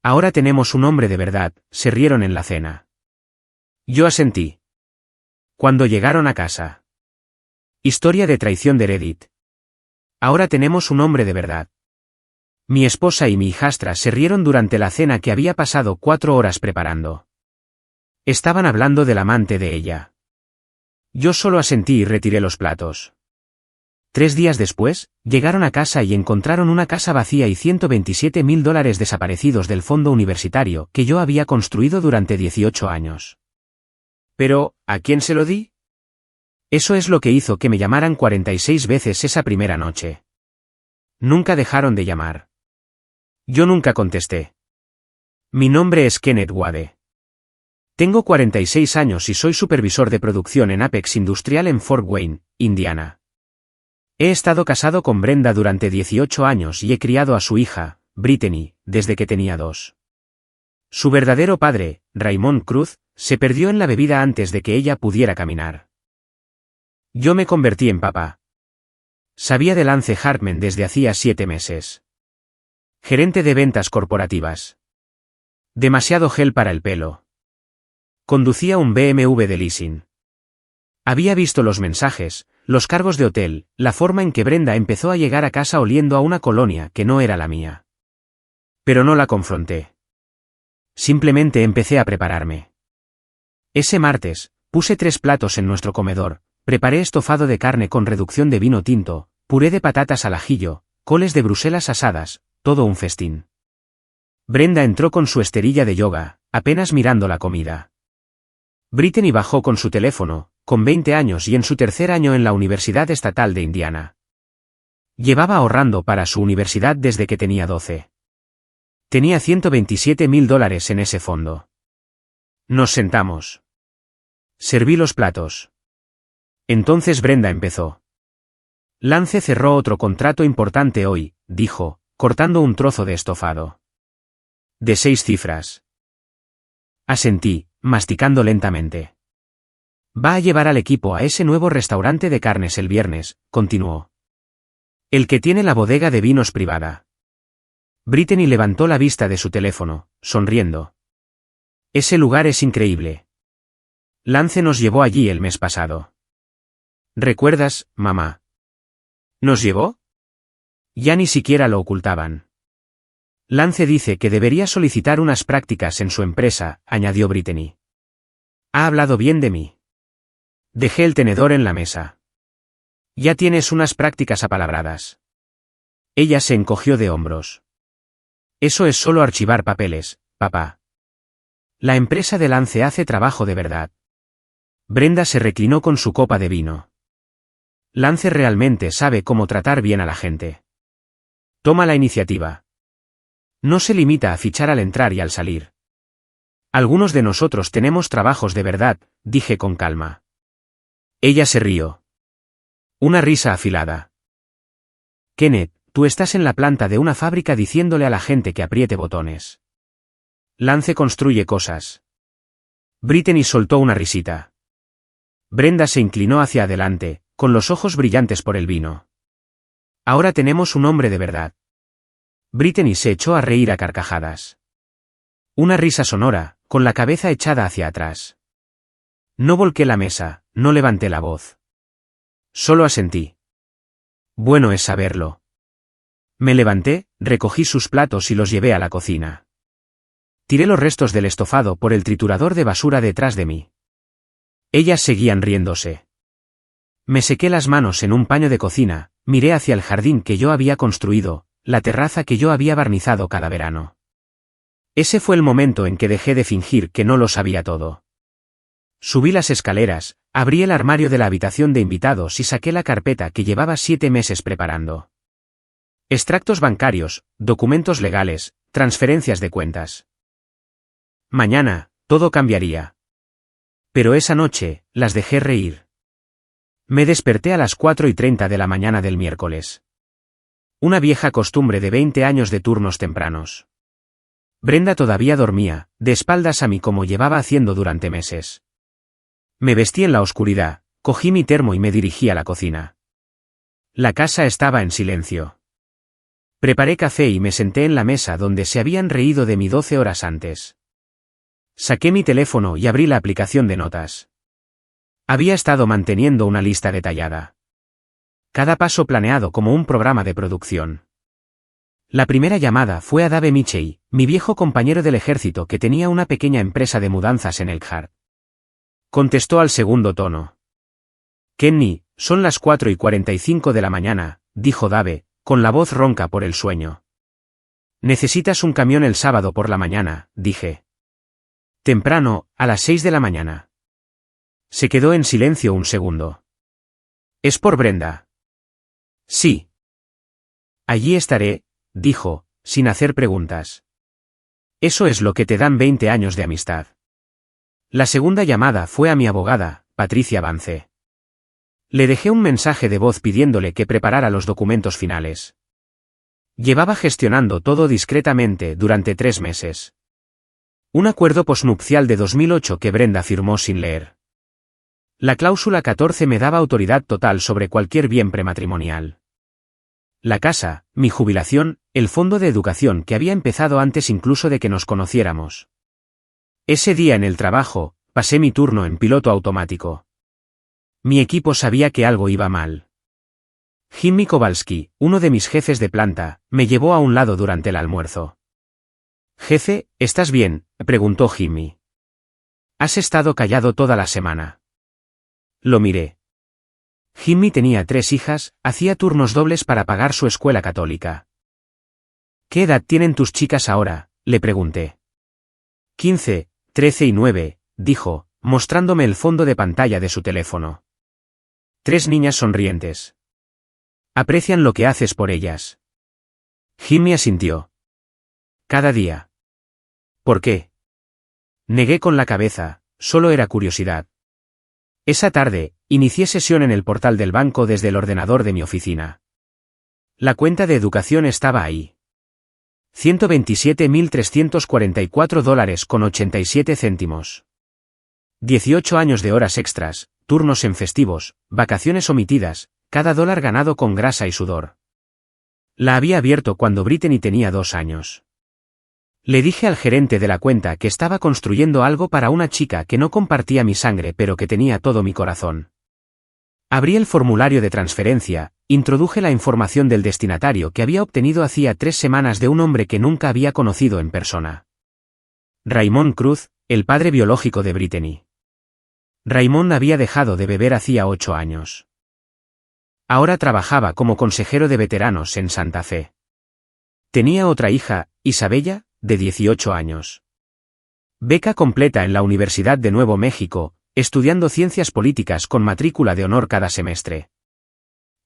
Ahora tenemos un hombre de verdad, se rieron en la cena. Yo asentí. Cuando llegaron a casa. Historia de traición de Reddit. Ahora tenemos un hombre de verdad. Mi esposa y mi hijastra se rieron durante la cena que había pasado 4 horas preparando. Estaban hablando del amante de ella. Yo solo asentí y retiré los platos. 3 días después, llegaron a casa y encontraron una casa vacía y $127.000 desaparecidos del fondo universitario que yo había construido durante 18 años. Pero, ¿a quién se lo di? Eso es lo que hizo que me llamaran 46 veces esa primera noche. Nunca dejaron de llamar. Yo nunca contesté. Mi nombre es Kenneth Wade. Tengo 46 años y soy supervisor de producción en Apex Industrial en Fort Wayne, Indiana. He estado casado con Brenda durante 18 años y he criado a su hija, Brittany, desde que tenía 2. Su verdadero padre, Raymond Cruz, se perdió en la bebida antes de que ella pudiera caminar. Yo me convertí en papá. Sabía de Lance Hartman desde hacía 7 meses. Gerente de ventas corporativas. Demasiado gel para el pelo. Conducía un BMW de leasing. Había visto los mensajes, los cargos de hotel, la forma en que Brenda empezó a llegar a casa oliendo a una colonia que no era la mía. Pero no la confronté. Simplemente empecé a prepararme. Ese martes, puse 3 platos en nuestro comedor, preparé estofado de carne con reducción de vino tinto, puré de patatas al ajillo, coles de Bruselas asadas, todo un festín. Brenda entró con su esterilla de yoga, apenas mirando la comida. Brittany bajó con su teléfono, con 20 años y en su tercer año en la Universidad Estatal de Indiana. Llevaba ahorrando para su universidad desde que tenía 12. Tenía $127.000 en ese fondo. Nos sentamos. Serví los platos. Entonces Brenda empezó. Lance cerró otro contrato importante hoy, dijo, cortando un trozo de estofado. De 6 cifras. Asentí, masticando lentamente. Va a llevar al equipo a ese nuevo restaurante de carnes el viernes, continuó. El que tiene la bodega de vinos privada. Brittany levantó la vista de su teléfono, sonriendo. Ese lugar es increíble. Lance nos llevó allí el mes pasado. ¿Recuerdas, mamá? ¿Nos llevó? Ya ni siquiera lo ocultaban. Lance dice que debería solicitar unas prácticas en su empresa, añadió Brittany. Ha hablado bien de mí. Dejé el tenedor en la mesa. Ya tienes unas prácticas apalabradas. Ella se encogió de hombros. Eso es solo archivar papeles, papá. La empresa de Lance hace trabajo de verdad. Brenda se reclinó con su copa de vino. Lance realmente sabe cómo tratar bien a la gente. Toma la iniciativa. No se limita a fichar al entrar y al salir. Algunos de nosotros tenemos trabajos de verdad, dije con calma. Ella se rió. Una risa afilada. Kenneth, tú estás en la planta de una fábrica diciéndole a la gente que apriete botones. Lance construye cosas. Brittany soltó una risita. Brenda se inclinó hacia adelante, con los ojos brillantes por el vino. Ahora tenemos un hombre de verdad. Brittany se echó a reír a carcajadas. Una risa sonora, con la cabeza echada hacia atrás. No volqué la mesa, no levanté la voz. Solo asentí. Bueno es saberlo. Me levanté, recogí sus platos y los llevé a la cocina. Tiré los restos del estofado por el triturador de basura detrás de mí. Ellas seguían riéndose. Me sequé las manos en un paño de cocina, miré hacia el jardín que yo había construido, la terraza que yo había barnizado cada verano. Ese fue el momento en que dejé de fingir que no lo sabía todo. Subí las escaleras, abrí el armario de la habitación de invitados y saqué la carpeta que llevaba 7 meses preparando. Extractos bancarios, documentos legales, transferencias de cuentas. Mañana, todo cambiaría. Pero esa noche, las dejé reír. Me desperté a las 4:30 de la mañana del miércoles. Una vieja costumbre de 20 años de turnos tempranos. Brenda todavía dormía, de espaldas a mí como llevaba haciendo durante meses. Me vestí en la oscuridad, cogí mi termo y me dirigí a la cocina. La casa estaba en silencio. Preparé café y me senté en la mesa donde se habían reído de mí 12 horas antes. Saqué mi teléfono y abrí la aplicación de notas. Había estado manteniendo una lista detallada. Cada paso planeado como un programa de producción. La primera llamada fue a Dave Mitchell, mi viejo compañero del ejército que tenía una pequeña empresa de mudanzas en Elkhart. Contestó al segundo tono. Kenny, son las 4:45 de la mañana, dijo Dave, con la voz ronca por el sueño. Necesitas un camión el sábado por la mañana, dije. Temprano, a las 6 de la mañana. Se quedó en silencio un segundo. ¿Es por Brenda? Sí. Allí estaré, dijo, sin hacer preguntas. Eso es lo que te dan 20 años de amistad. La segunda llamada fue a mi abogada, Patricia Vance. Le dejé un mensaje de voz pidiéndole que preparara los documentos finales. Llevaba gestionando todo discretamente durante 3 meses. Un acuerdo posnupcial de 2008 que Brenda firmó sin leer. La cláusula 14 me daba autoridad total sobre cualquier bien prematrimonial. La casa, mi jubilación, el fondo de educación que había empezado antes incluso de que nos conociéramos. Ese día en el trabajo, pasé mi turno en piloto automático. Mi equipo sabía que algo iba mal. Jimmy Kowalski, uno de mis jefes de planta, me llevó a un lado durante el almuerzo. Jefe, ¿estás bien?, preguntó Jimmy. Has estado callado toda la semana. Lo miré. Jimmy tenía 3 hijas, hacía turnos dobles para pagar su escuela católica. ¿Qué edad tienen tus chicas ahora?, le pregunté. 15, 13 y 9, dijo, mostrándome el fondo de pantalla de su teléfono. 3 niñas sonrientes. Aprecian lo que haces por ellas. Jimmy asintió. Cada día. ¿Por qué? Negué con la cabeza, solo era curiosidad. Esa tarde, inicié sesión en el portal del banco desde el ordenador de mi oficina. La cuenta de educación estaba ahí. $127.344.87. 18 años de horas extras, turnos en festivos, vacaciones omitidas, cada dólar ganado con grasa y sudor. La había abierto cuando Brittany tenía 2 años. Le dije al gerente de la cuenta que estaba construyendo algo para una chica que no compartía mi sangre pero que tenía todo mi corazón. Abrí el formulario de transferencia, introduje la información del destinatario que había obtenido hacía 3 semanas de un hombre que nunca había conocido en persona. Raymond Cruz, el padre biológico de Brittany. Raymond había dejado de beber hacía 8 años. Ahora trabajaba como consejero de veteranos en Santa Fe. Tenía otra hija, Isabella, de 18 años. Beca completa en la Universidad de Nuevo México, estudiando ciencias políticas con matrícula de honor cada semestre.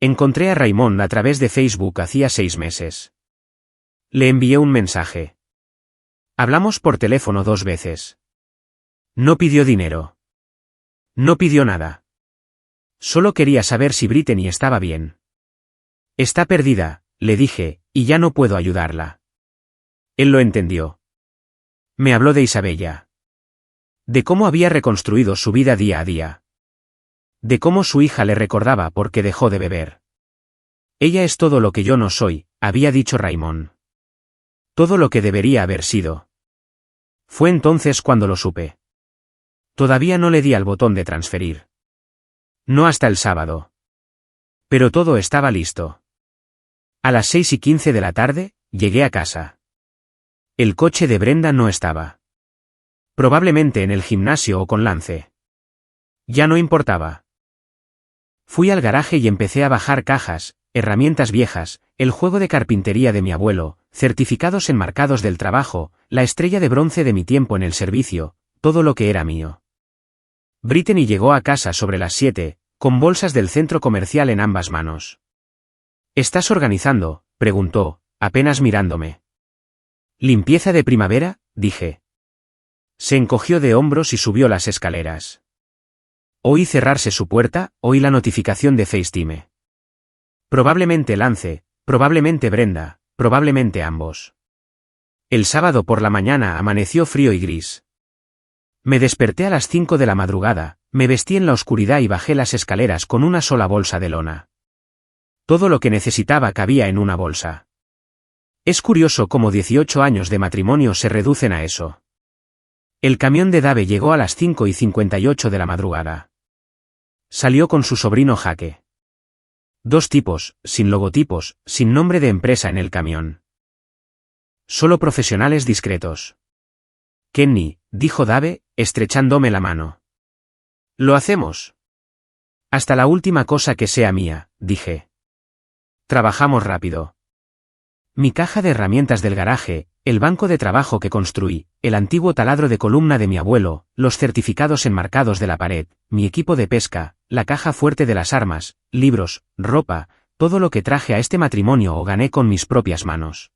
Encontré a Raymond a través de Facebook hacía 6 meses. Le envié un mensaje. Hablamos por teléfono 2 veces. No pidió dinero. No pidió nada. Solo quería saber si Brittany estaba bien. Está perdida, le dije, y ya no puedo ayudarla. Él lo entendió. Me habló de Isabella. De cómo había reconstruido su vida día a día. De cómo su hija le recordaba porque dejó de beber. Ella es todo lo que yo no soy, había dicho Raymond. Todo lo que debería haber sido. Fue entonces cuando lo supe. Todavía no le di al botón de transferir. No hasta el sábado. Pero todo estaba listo. A las 6:15 de la tarde, llegué a casa. El coche de Brenda no estaba. Probablemente en el gimnasio o con Lance. Ya no importaba. Fui al garaje y empecé a bajar cajas, herramientas viejas, el juego de carpintería de mi abuelo, certificados enmarcados del trabajo, la estrella de bronce de mi tiempo en el servicio, todo lo que era mío. Brittany llegó a casa sobre las 7, con bolsas del centro comercial en ambas manos. ¿Estás organizando?, preguntó, apenas mirándome. ¿Limpieza de primavera?, dije. Se encogió de hombros y subió las escaleras. Oí cerrarse su puerta, oí la notificación de FaceTime. Probablemente Lance, probablemente Brenda, probablemente ambos. El sábado por la mañana amaneció frío y gris. Me desperté a las 5 de la madrugada, me vestí en la oscuridad y bajé las escaleras con una sola bolsa de lona. Todo lo que necesitaba cabía en una bolsa. Es curioso cómo 18 años de matrimonio se reducen a eso. El camión de Dave llegó a las 5:58 de la madrugada. Salió con su sobrino Jake. 2 tipos, sin logotipos, sin nombre de empresa en el camión. Solo profesionales discretos. Kenny, dijo Dave, estrechándome la mano. Lo hacemos. Hasta la última cosa que sea mía, dije. Trabajamos rápido. Mi caja de herramientas del garaje, el banco de trabajo que construí, el antiguo taladro de columna de mi abuelo, los certificados enmarcados de la pared, mi equipo de pesca, la caja fuerte de las armas, libros, ropa, todo lo que traje a este matrimonio o gané con mis propias manos.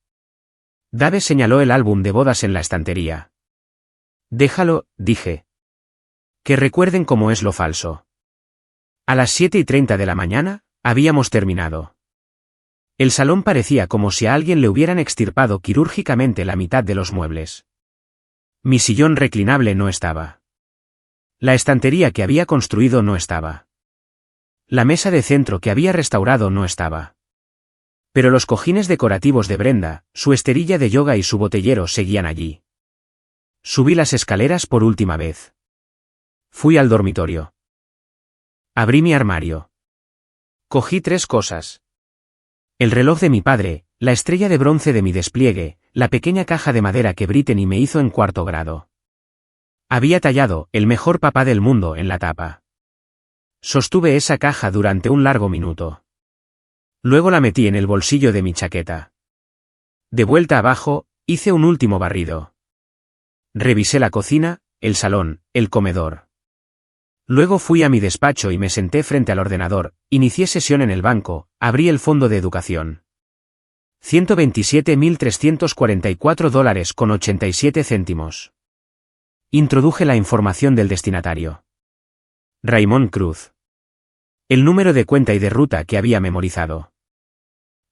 Dave señaló el álbum de bodas en la estantería. Déjalo, dije. Que recuerden cómo es lo falso. A las 7:30 de la mañana, habíamos terminado. El salón parecía como si a alguien le hubieran extirpado quirúrgicamente la mitad de los muebles. Mi sillón reclinable no estaba. La estantería que había construido no estaba. La mesa de centro que había restaurado no estaba. Pero los cojines decorativos de Brenda, su esterilla de yoga y su botellero seguían allí. Subí las escaleras por última vez. Fui al dormitorio. Abrí mi armario. Cogí 3 cosas. El reloj de mi padre, la estrella de bronce de mi despliegue, la pequeña caja de madera que Brittany me hizo en 4º grado. Había tallado el mejor papá del mundo en la tapa. Sostuve esa caja durante un largo minuto. Luego la metí en el bolsillo de mi chaqueta. De vuelta abajo, hice un último barrido. Revisé la cocina, el salón, el comedor. Luego fui a mi despacho y me senté frente al ordenador, inicié sesión en el banco, abrí el fondo de educación. $127.344.87. Introduje la información del destinatario. Raymond Cruz. El número de cuenta y de ruta que había memorizado.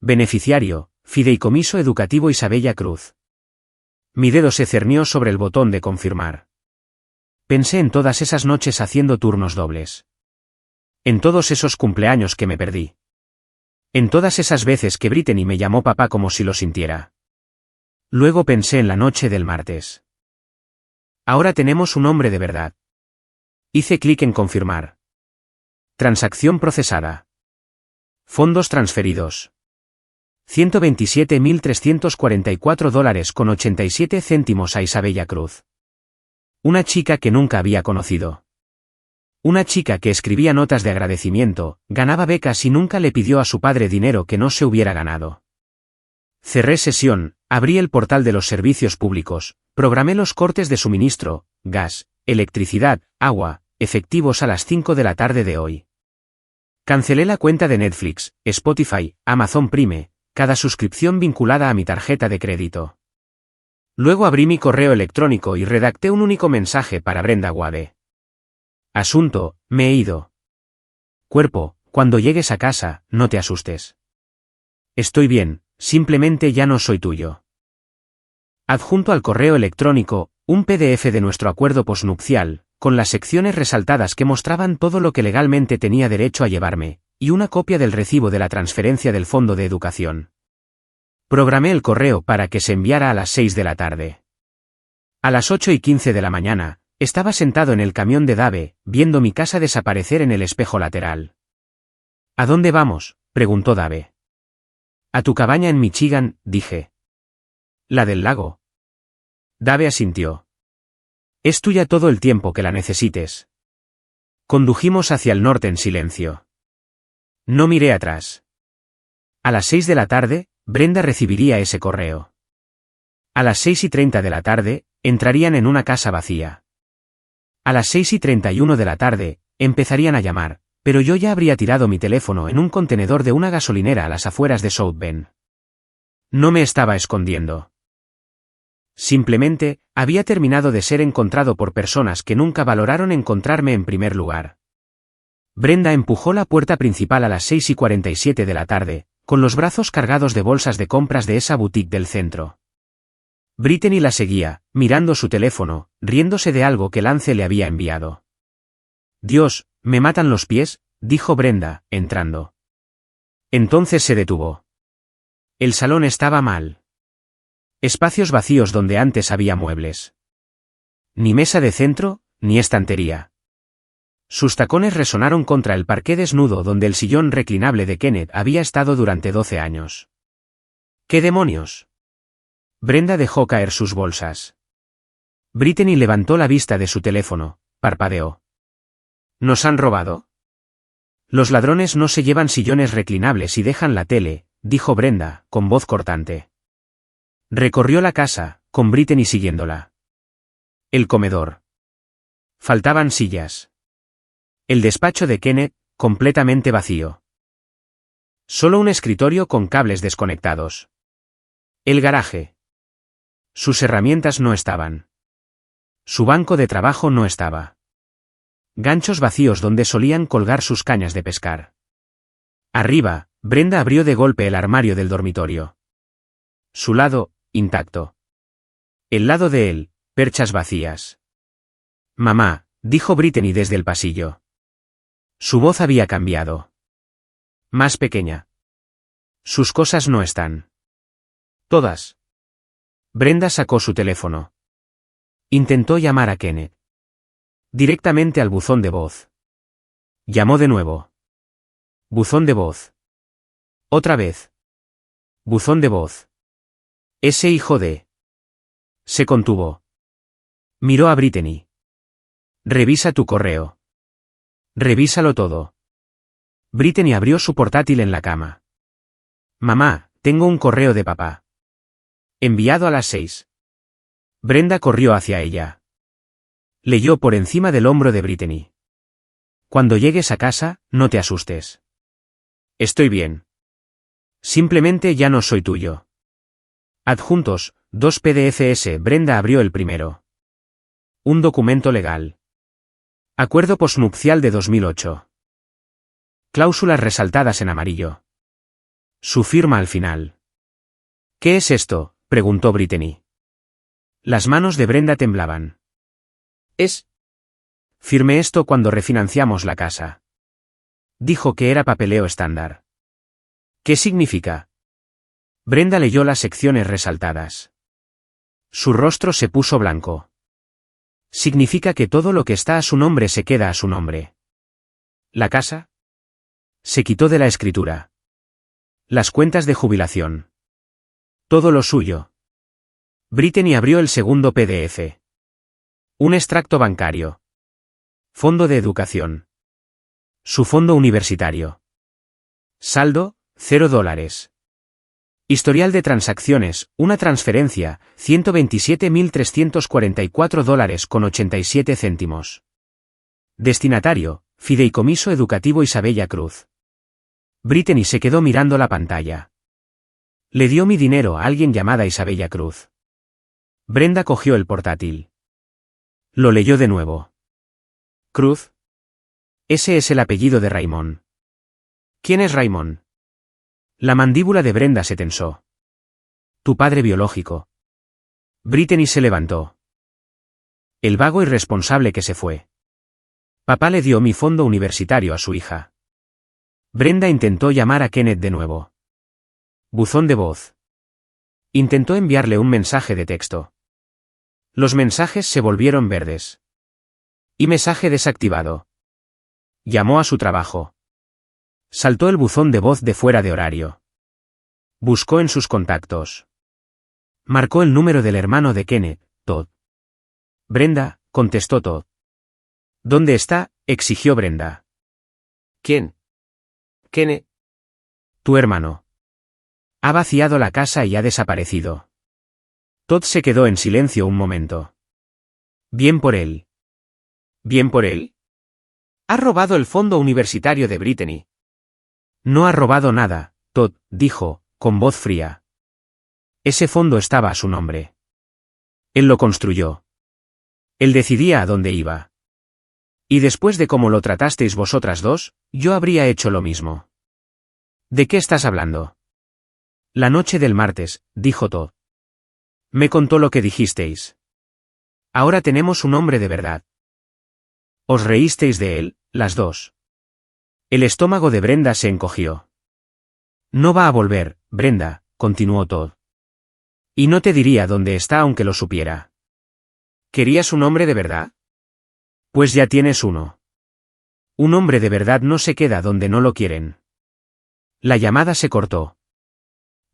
Beneficiario, Fideicomiso Educativo Isabella Cruz. Mi dedo se cernió sobre el botón de confirmar. Pensé en todas esas noches haciendo turnos dobles. En todos esos cumpleaños que me perdí. En todas esas veces que Brittany me llamó papá como si lo sintiera. Luego pensé en la noche del martes. Ahora tenemos un hombre de verdad. Hice clic en confirmar. Transacción procesada. Fondos transferidos. $127.344.87 a Isabella Cruz. Una chica que nunca había conocido. Una chica que escribía notas de agradecimiento, ganaba becas y nunca le pidió a su padre dinero que no se hubiera ganado. Cerré sesión, abrí el portal de los servicios públicos, programé los cortes de suministro, gas, electricidad, agua, efectivos a las 5 de la tarde de hoy. Cancelé la cuenta de Netflix, Spotify, Amazon Prime, cada suscripción vinculada a mi tarjeta de crédito. Luego abrí mi correo electrónico y redacté un único mensaje para Brenda Wade. Asunto, me he ido. Cuerpo, cuando llegues a casa, no te asustes. Estoy bien, simplemente ya no soy tuyo. Adjunto al correo electrónico, un PDF de nuestro acuerdo posnupcial, con las secciones resaltadas que mostraban todo lo que legalmente tenía derecho a llevarme, y una copia del recibo de la transferencia del Fondo de Educación. Programé el correo para que se enviara a las 6 de la tarde. A las 8:15 de la mañana, estaba sentado en el camión de Dave, viendo mi casa desaparecer en el espejo lateral. ¿A dónde vamos?, preguntó Dave. A tu cabaña en Michigan, dije. ¿La del lago? Dave asintió. Es tuya todo el tiempo que la necesites. Condujimos hacia el norte en silencio. No miré atrás. A las 6 de la tarde, Brenda recibiría ese correo. A las 6:30 de la tarde, entrarían en una casa vacía. A las 6:31 de la tarde, empezarían a llamar, pero yo ya habría tirado mi teléfono en un contenedor de una gasolinera a las afueras de South Bend. No me estaba escondiendo. Simplemente, había terminado de ser encontrado por personas que nunca valoraron encontrarme en primer lugar. Brenda empujó la puerta principal a las 6:47 de la tarde, con los brazos cargados de bolsas de compras de esa boutique del centro. Brittany la seguía, mirando su teléfono, riéndose de algo que Lance le había enviado. Dios, me matan los pies, dijo Brenda, entrando. Entonces se detuvo. El salón estaba mal. Espacios vacíos donde antes había muebles. Ni mesa de centro, ni estantería. Sus tacones resonaron contra el parqué desnudo donde el sillón reclinable de Kenneth había estado durante 12 años. ¿Qué demonios? Brenda dejó caer sus bolsas. Brittany levantó la vista de su teléfono, parpadeó. ¿Nos han robado? Los ladrones no se llevan sillones reclinables y dejan la tele, dijo Brenda, con voz cortante. Recorrió la casa, con Brittany siguiéndola. El comedor. Faltaban sillas. El despacho de Kenneth, completamente vacío. Solo un escritorio con cables desconectados. El garaje. Sus herramientas no estaban. Su banco de trabajo no estaba. Ganchos vacíos donde solían colgar sus cañas de pescar. Arriba, Brenda abrió de golpe el armario del dormitorio. Su lado, intacto. El lado de él, perchas vacías. Mamá, dijo Brittany desde el pasillo. Su voz había cambiado. Más pequeña. Sus cosas no están. Todas. Brenda sacó su teléfono. Intentó llamar a Kenneth. Directamente al buzón de voz. Llamó de nuevo. Buzón de voz. Otra vez. Buzón de voz. Ese hijo de... Se contuvo. Miró a Brittany. Revisa tu correo. Revísalo todo. Brittany abrió su portátil en la cama. Mamá, tengo un correo de papá. Enviado a las 6. Brenda corrió hacia ella. Leyó por encima del hombro de Brittany. Cuando llegues a casa, no te asustes. Estoy bien. Simplemente ya no soy tuyo. Adjuntos, 2 PDFs. Brenda abrió el primero. Un documento legal. Acuerdo posnupcial de 2008. Cláusulas resaltadas en amarillo. Su firma al final. ¿Qué es esto?, preguntó Brittany. Las manos de Brenda temblaban. Firmé esto cuando refinanciamos la casa. Dijo que era papeleo estándar. ¿Qué significa? Brenda leyó las secciones resaltadas. Su rostro se puso blanco. Significa que todo lo que está a su nombre se queda a su nombre. ¿La casa? Se quitó de la escritura. Las cuentas de jubilación. Todo lo suyo. Brittany abrió el segundo PDF. Un extracto bancario. Fondo de educación. Su fondo universitario. Saldo, $0. Historial de transacciones, una transferencia, $127.344,87. Destinatario, Fideicomiso Educativo Isabella Cruz. Brittany se quedó mirando la pantalla. Le dio mi dinero a alguien llamada Isabella Cruz. Brenda cogió el portátil. Lo leyó de nuevo. Cruz. Ese es el apellido de Raymond. ¿Quién es Raymond? La mandíbula de Brenda se tensó. Tu padre biológico. Brittany se levantó. El vago irresponsable que se fue. Papá le dio mi fondo universitario a su hija. Brenda intentó llamar a Kenneth de nuevo. Buzón de voz. Intentó enviarle un mensaje de texto. Los mensajes se volvieron verdes. Y mensaje desactivado. Llamó a su trabajo. Saltó el buzón de voz de fuera de horario. Buscó en sus contactos. Marcó el número del hermano de Kenneth, Todd. Brenda, contestó Todd. ¿Dónde está?, exigió Brenda. ¿Quién? Kenneth. Tu hermano. Ha vaciado la casa y ha desaparecido. Todd se quedó en silencio un momento. Bien por él. ¿Bien por él? Ha robado el fondo universitario de Brittany. No ha robado nada, Todd, dijo, con voz fría. Ese fondo estaba a su nombre. Él lo construyó. Él decidía a dónde iba. Y después de cómo lo tratasteis vosotras dos, yo habría hecho lo mismo. ¿De qué estás hablando? La noche del martes, dijo Todd. Me contó lo que dijisteis. Ahora tenemos un hombre de verdad. Os reísteis de él, las dos. El estómago de Brenda se encogió. No va a volver, Brenda, continuó Todd. Y no te diría dónde está aunque lo supiera. ¿Querías un hombre de verdad? Pues ya tienes uno. Un hombre de verdad no se queda donde no lo quieren. La llamada se cortó.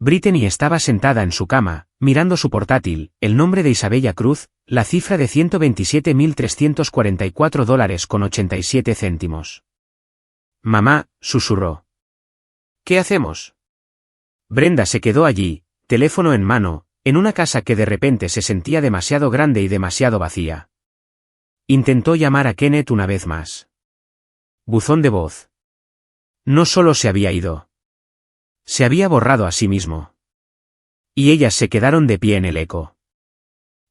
Brittany estaba sentada en su cama, mirando su portátil, el nombre de Isabella Cruz, la cifra de $127.344,87. Mamá, susurró. ¿Qué hacemos? Brenda se quedó allí, teléfono en mano, en una casa que de repente se sentía demasiado grande y demasiado vacía. Intentó llamar a Kenneth una vez más. Buzón de voz. No solo se había ido. Se había borrado a sí mismo. Y ellas se quedaron de pie en el eco.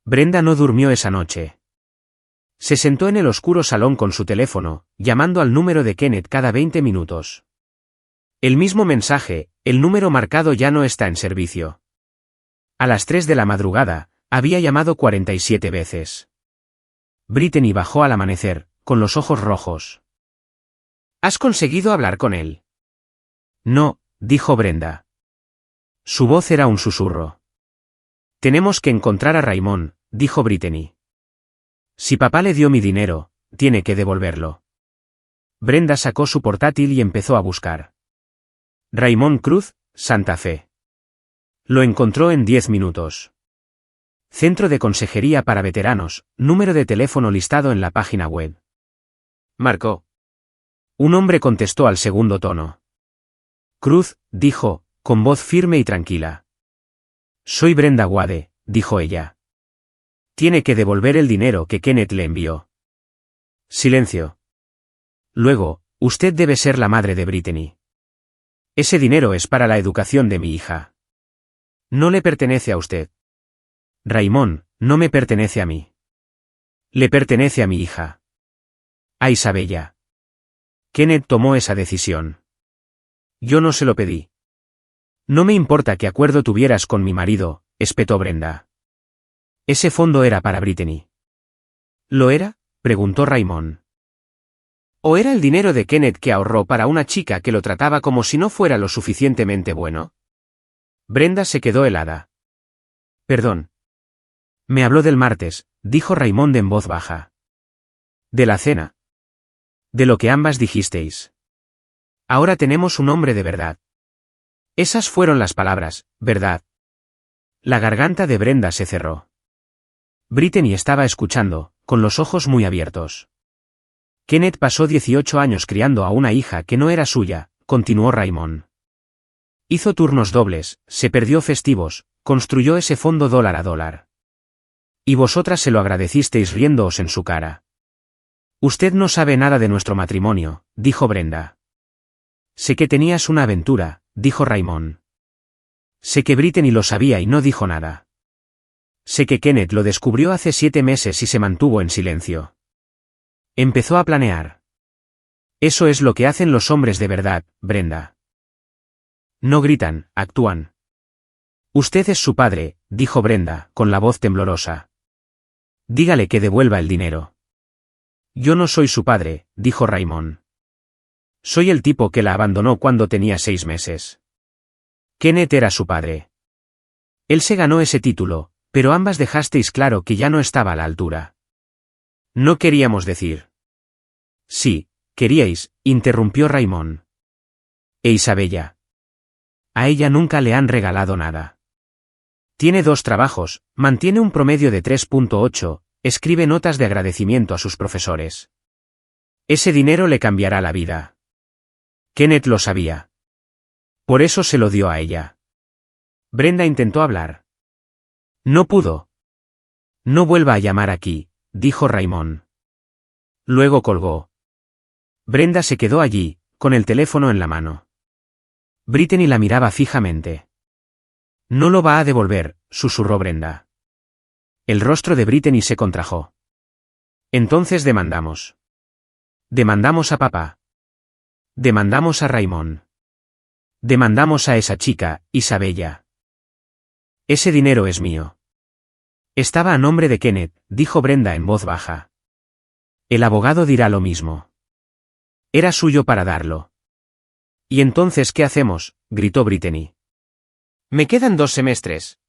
Brenda no durmió esa noche. Se sentó en el oscuro salón con su teléfono, llamando al número de Kenneth cada 20 minutos. El mismo mensaje, el número marcado ya no está en servicio. A las 3 de la madrugada, había llamado 47 veces. Brittany bajó al amanecer, con los ojos rojos. ¿Has conseguido hablar con él? No, dijo Brenda. Su voz era un susurro. Tenemos que encontrar a Raymond, dijo Brittany. Si papá le dio mi dinero, tiene que devolverlo. Brenda sacó su portátil y empezó a buscar. Raymond Cruz, Santa Fe. Lo encontró en 10 minutos. Centro de Consejería para Veteranos, número de teléfono listado en la página web. Marcó. Un hombre contestó al segundo tono. Cruz, dijo, con voz firme y tranquila. Soy Brenda Wade, dijo ella. Tiene que devolver el dinero que Kenneth le envió. Silencio. Luego, usted debe ser la madre de Brittany. Ese dinero es para la educación de mi hija. No le pertenece a usted. Raymond, no me pertenece a mí. Le pertenece a mi hija. A Isabella. Kenneth tomó esa decisión. Yo no se lo pedí. No me importa qué acuerdo tuvieras con mi marido, espetó Brenda. Ese fondo era para Brittany. ¿Lo era?, preguntó Raymond. ¿O era el dinero de Kenneth que ahorró para una chica que lo trataba como si no fuera lo suficientemente bueno? Brenda se quedó helada. Perdón. Me habló del martes, dijo Raymond en voz baja. De la cena. De lo que ambas dijisteis. Ahora tenemos un hombre de verdad. Esas fueron las palabras, ¿verdad? La garganta de Brenda se cerró. Brittany estaba escuchando, con los ojos muy abiertos. Kenneth pasó 18 años criando a una hija que no era suya, continuó Raymond. Hizo turnos dobles, se perdió festivos, construyó ese fondo dólar a dólar. Y vosotras se lo agradecisteis riéndoos en su cara. Usted no sabe nada de nuestro matrimonio, dijo Brenda. Sé que tenías una aventura, dijo Raymond. Sé que Brittany lo sabía y no dijo nada. Sé que Kenneth lo descubrió hace 7 meses y se mantuvo en silencio. Empezó a planear. Eso es lo que hacen los hombres de verdad, Brenda. No gritan, actúan. Usted es su padre, dijo Brenda, con la voz temblorosa. Dígale que devuelva el dinero. Yo no soy su padre, dijo Raymond. Soy el tipo que la abandonó cuando tenía 6 meses. Kenneth era su padre. Él se ganó ese título, pero ambas dejasteis claro que ya no estaba a la altura. No queríamos decir. Sí, queríais, interrumpió Raymond. E Isabella. A ella nunca le han regalado nada. Tiene 2 trabajos, mantiene un promedio de 3.8, escribe notas de agradecimiento a sus profesores. Ese dinero le cambiará la vida. Kenneth lo sabía. Por eso se lo dio a ella. Brenda intentó hablar. No pudo. No vuelva a llamar aquí, dijo Raymond. Luego colgó. Brenda se quedó allí, con el teléfono en la mano. Brittany la miraba fijamente. No lo va a devolver, susurró Brenda. El rostro de Brittany se contrajo. Entonces demandamos. Demandamos a papá. Demandamos a Raymond. Demandamos a esa chica, Isabella. Ese dinero es mío. Estaba a nombre de Kenneth, dijo Brenda en voz baja. El abogado dirá lo mismo. Era suyo para darlo. ¿Y entonces qué hacemos?, gritó Brittany. Me quedan 2 semestres.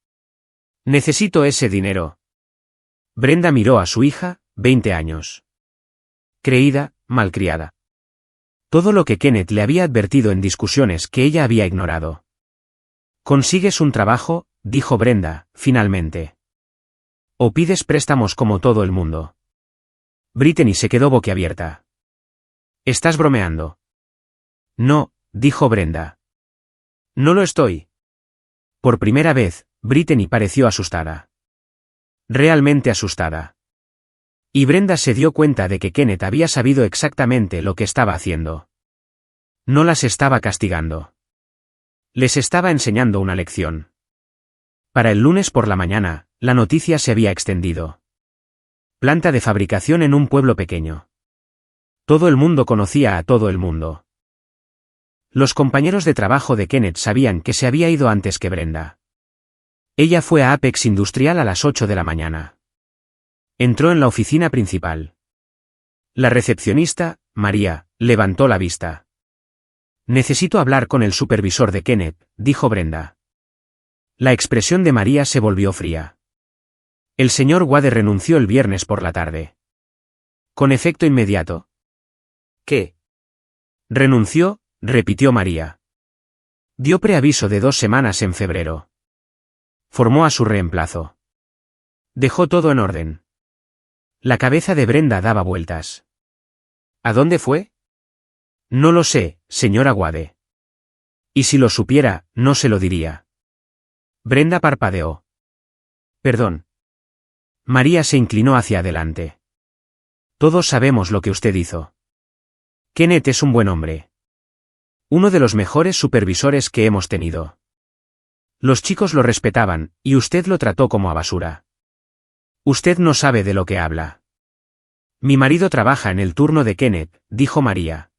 Necesito ese dinero. Brenda miró a su hija, 20 años. Creída, malcriada. Todo lo que Kenneth le había advertido en discusiones que ella había ignorado. «¿Consigues un trabajo?», dijo Brenda, finalmente. «¿O pides préstamos como todo el mundo?». Brittany se quedó boquiabierta. «¿Estás bromeando?». «No», dijo Brenda. «No lo estoy». Por primera vez, Brittany pareció asustada. Realmente asustada. Y Brenda se dio cuenta de que Kenneth había sabido exactamente lo que estaba haciendo. No las estaba castigando. Les estaba enseñando una lección. Para el lunes por la mañana, la noticia se había extendido. Planta de fabricación en un pueblo pequeño. Todo el mundo conocía a todo el mundo. Los compañeros de trabajo de Kenneth sabían que se había ido antes que Brenda. Ella fue a Apex Industrial a las 8 de la mañana. Entró en la oficina principal. La recepcionista, María, levantó la vista. «Necesito hablar con el supervisor de Kenneth», dijo Brenda. La expresión de María se volvió fría. El señor Wade renunció el viernes por la tarde. ¿Con efecto inmediato? ¿Qué? ¿Renunció?, repitió María. Dio preaviso de 2 semanas en febrero. Formó a su reemplazo. Dejó todo en orden. La cabeza de Brenda daba vueltas. ¿A dónde fue? No lo sé, señora Wade. Y si lo supiera, no se lo diría. Brenda parpadeó. Perdón. María se inclinó hacia adelante. Todos sabemos lo que usted hizo. Kenneth es un buen hombre. Uno de los mejores supervisores que hemos tenido. Los chicos lo respetaban, y usted lo trató como a basura. Usted no sabe de lo que habla. Mi marido trabaja en el turno de Kenneth, dijo María.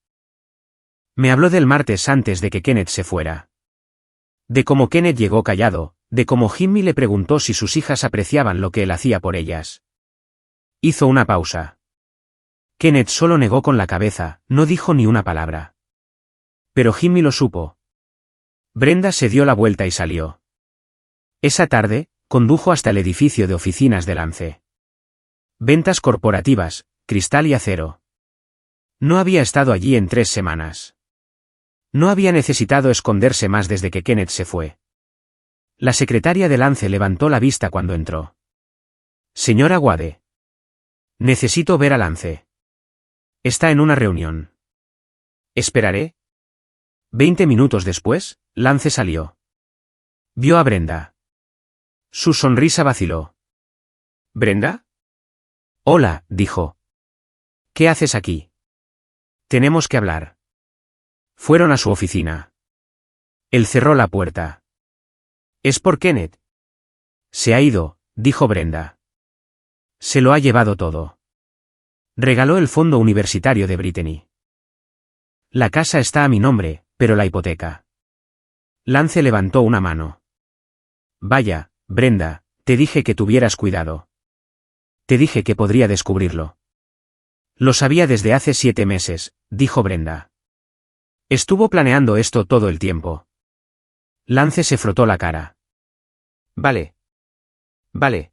Me habló del martes antes de que Kenneth se fuera. De cómo Kenneth llegó callado, de cómo Jimmy le preguntó si sus hijas apreciaban lo que él hacía por ellas. Hizo una pausa. Kenneth solo negó con la cabeza, no dijo ni una palabra. Pero Jimmy lo supo. Brenda se dio la vuelta y salió. Esa tarde, condujo hasta el edificio de oficinas de Lance. Ventas corporativas, cristal y acero. No había estado allí en 3 semanas. No había necesitado esconderse más desde que Kenneth se fue. La secretaria de Lance levantó la vista cuando entró. Señora Wade. Necesito ver a Lance. Está en una reunión. Esperaré. 20 minutos después, Lance salió. Vio a Brenda. Su sonrisa vaciló. ¿Brenda? Hola, dijo. ¿Qué haces aquí? Tenemos que hablar. Fueron a su oficina. Él cerró la puerta. ¿Es por Kenneth? Se ha ido, dijo Brenda. Se lo ha llevado todo. Regaló el fondo universitario de Brittany. La casa está a mi nombre, pero la hipoteca. Lance levantó una mano. Vaya, Brenda, te dije que tuvieras cuidado. Te dije que podría descubrirlo. Lo sabía desde hace 7 meses, dijo Brenda. Estuvo planeando esto todo el tiempo. Lance se frotó la cara. Vale. Vale.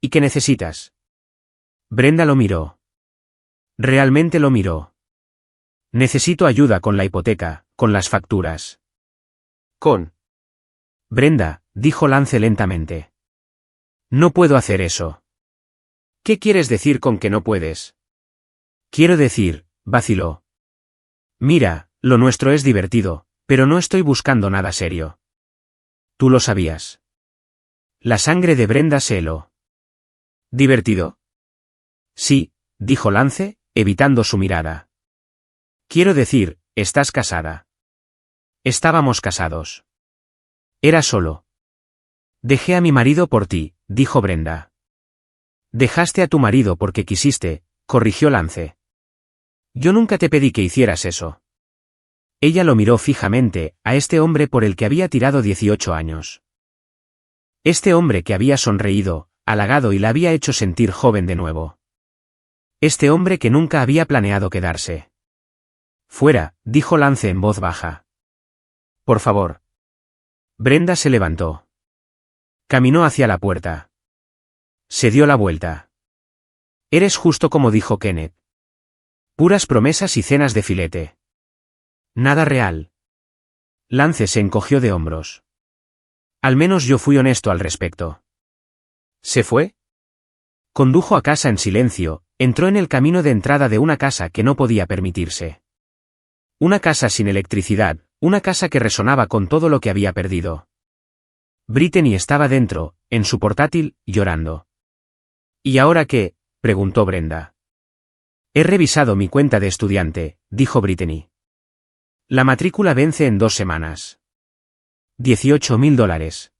¿Y qué necesitas? Brenda lo miró. Realmente lo miró. Necesito ayuda con la hipoteca, con las facturas. Con. Brenda, dijo Lance lentamente. No puedo hacer eso. ¿Qué quieres decir con que no puedes? Quiero decir, vaciló. Mira, lo nuestro es divertido, pero no estoy buscando nada serio. ¿Tú lo sabías? La sangre de Brenda se heló. ¿Divertido? Sí, dijo Lance, evitando su mirada. Quiero decir, estás casada. Estábamos casados. Era solo. Dejé a mi marido por ti, dijo Brenda. Dejaste a tu marido porque quisiste, corrigió Lance. Yo nunca te pedí que hicieras eso. Ella lo miró fijamente, a este hombre por el que había tirado 18 años. Este hombre que había sonreído, halagado y la había hecho sentir joven de nuevo. Este hombre que nunca había planeado quedarse. Fuera, dijo Lance en voz baja. Por favor. Brenda se levantó. Caminó hacia la puerta. Se dio la vuelta. Eres justo como dijo Kenneth. Puras promesas y cenas de filete. Nada real. Lance se encogió de hombros. Al menos yo fui honesto al respecto. ¿Se fue? Condujo a casa en silencio, entró en el camino de entrada de una casa que no podía permitirse. Una casa sin electricidad, una casa que resonaba con todo lo que había perdido. Brittany estaba dentro, en su portátil, llorando. ¿Y ahora qué?, preguntó Brenda. He revisado mi cuenta de estudiante, dijo Brittany. La matrícula vence en 2 semanas. $18.000.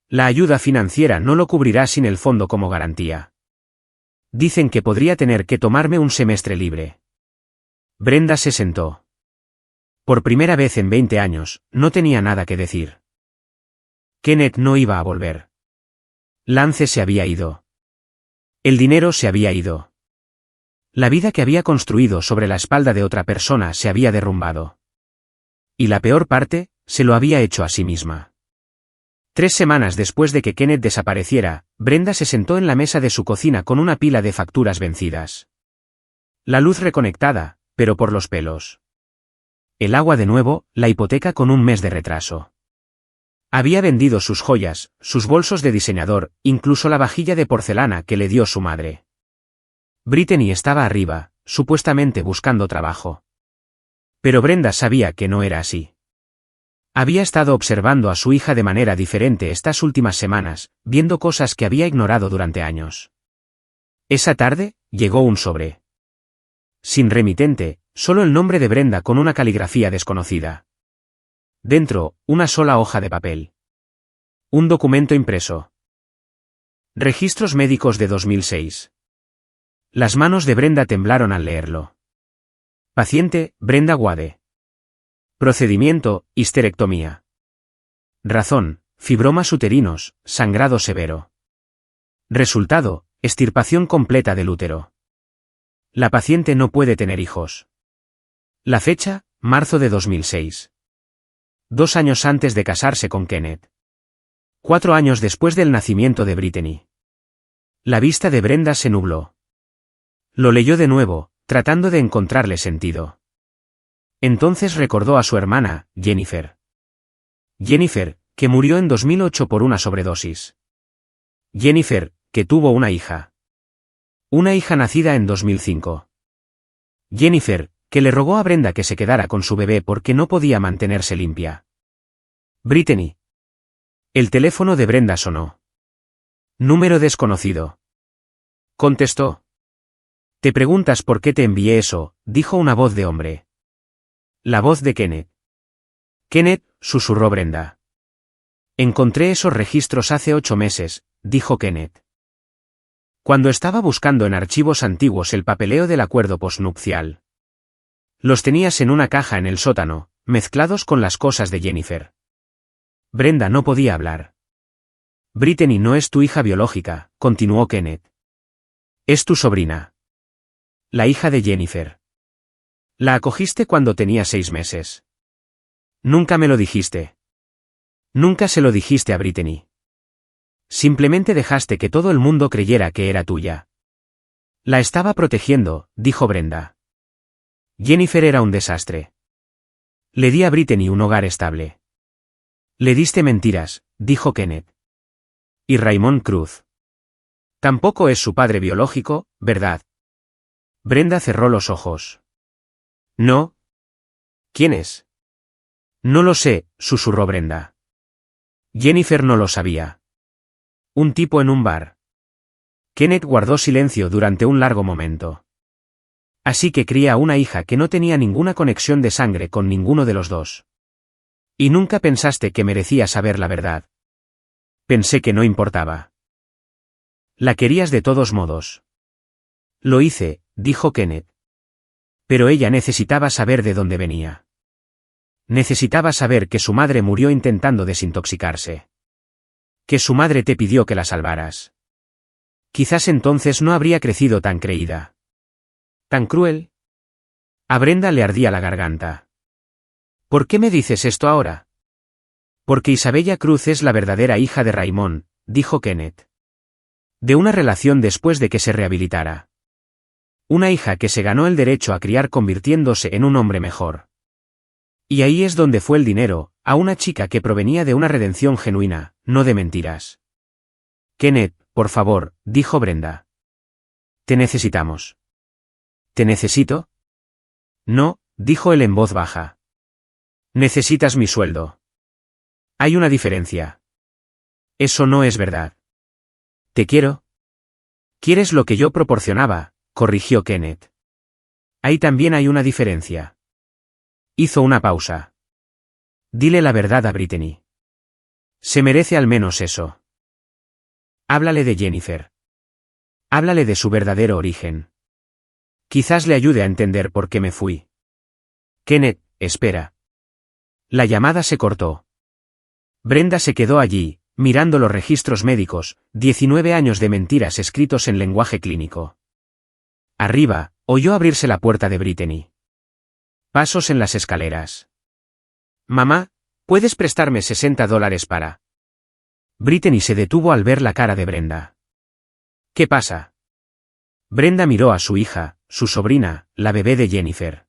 La ayuda financiera no lo cubrirá sin el fondo como garantía. Dicen que podría tener que tomarme un semestre libre. Brenda se sentó. Por primera vez en 20 años, no tenía nada que decir. Kenneth no iba a volver. Lance se había ido. El dinero se había ido. La vida que había construido sobre la espalda de otra persona se había derrumbado. Y la peor parte, se lo había hecho a sí misma. 3 semanas después de que Kenneth desapareciera, Brenda se sentó en la mesa de su cocina con una pila de facturas vencidas. La luz reconectada, pero por los pelos. El agua de nuevo, la hipoteca con un mes de retraso. Había vendido sus joyas, sus bolsos de diseñador, incluso la vajilla de porcelana que le dio su madre. Brittany estaba arriba, supuestamente buscando trabajo. Pero Brenda sabía que no era así. Había estado observando a su hija de manera diferente estas últimas semanas, viendo cosas que había ignorado durante años. Esa tarde, llegó un sobre. Sin remitente, solo el nombre de Brenda con una caligrafía desconocida. Dentro, una sola hoja de papel. Un documento impreso. Registros médicos de 2006. Las manos de Brenda temblaron al leerlo. Paciente, Brenda Wade. Procedimiento, histerectomía. Razón, fibromas uterinos, sangrado severo. Resultado, extirpación completa del útero. La paciente no puede tener hijos. La fecha, marzo de 2006. 2 años antes de casarse con Kenneth. 4 años después del nacimiento de Brittany. La vista de Brenda se nubló. Lo leyó de nuevo, tratando de encontrarle sentido. Entonces recordó a su hermana, Jennifer. Jennifer, que murió en 2008 por una sobredosis. Jennifer, que tuvo una hija. Una hija nacida en 2005. Jennifer, que le rogó a Brenda que se quedara con su bebé porque no podía mantenerse limpia. Brittany. El teléfono de Brenda sonó. Número desconocido. Contestó. Te preguntas por qué te envié eso, dijo una voz de hombre. La voz de Kenneth. Kenneth, susurró Brenda. Encontré esos registros hace 8 meses, dijo Kenneth. Cuando estaba buscando en archivos antiguos el papeleo del acuerdo postnupcial. Los tenías en una caja en el sótano, mezclados con las cosas de Jennifer. Brenda no podía hablar. Brittany no es tu hija biológica, continuó Kenneth. Es tu sobrina. La hija de Jennifer. La acogiste cuando tenía 6 meses. Nunca me lo dijiste. Nunca se lo dijiste a Brittany. Simplemente dejaste que todo el mundo creyera que era tuya. La estaba protegiendo, dijo Brenda. Jennifer era un desastre. Le di a Brittany un hogar estable. Le diste mentiras, dijo Kenneth. Y Raymond Cruz. Tampoco es su padre biológico, ¿verdad? Brenda cerró los ojos. No. ¿Quién es? No lo sé, susurró Brenda. Jennifer no lo sabía. Un tipo en un bar. Kenneth guardó silencio durante un largo momento. Así que cría una hija que no tenía ninguna conexión de sangre con ninguno de los dos. Y nunca pensaste que merecía saber la verdad. Pensé que no importaba. La querías de todos modos. Lo hice, dijo Kenneth. Pero ella necesitaba saber de dónde venía. Necesitaba saber que su madre murió intentando desintoxicarse. Que su madre te pidió que la salvaras. Quizás entonces no habría crecido tan creída. ¿Tan cruel? A Brenda le ardía la garganta. ¿Por qué me dices esto ahora? Porque Isabella Cruz es la verdadera hija de Raymond, dijo Kenneth. De una relación después de que se rehabilitara. Una hija que se ganó el derecho a criar convirtiéndose en un hombre mejor. Y ahí es donde fue el dinero, a una chica que provenía de una redención genuina, no de mentiras. Kenneth, por favor, dijo Brenda. Te necesitamos. ¿Te necesito? No, dijo él en voz baja. Necesitas mi sueldo. Hay una diferencia. Eso no es verdad. ¿Te quiero? ¿Quieres lo que yo proporcionaba?, corrigió Kenneth. Ahí también hay una diferencia. Hizo una pausa. Dile la verdad a Brittany. Se merece al menos eso. Háblale de Jennifer. Háblale de su verdadero origen. Quizás le ayude a entender por qué me fui. Kenneth, espera. La llamada se cortó. Brenda se quedó allí, mirando los registros médicos, 19 años de mentiras escritos en lenguaje clínico. Arriba, oyó abrirse la puerta de Brittany. Pasos en las escaleras. Mamá, ¿puedes prestarme $60 para? Brittany se detuvo al ver la cara de Brenda. ¿Qué pasa? Brenda miró a su hija, su sobrina, la bebé de Jennifer.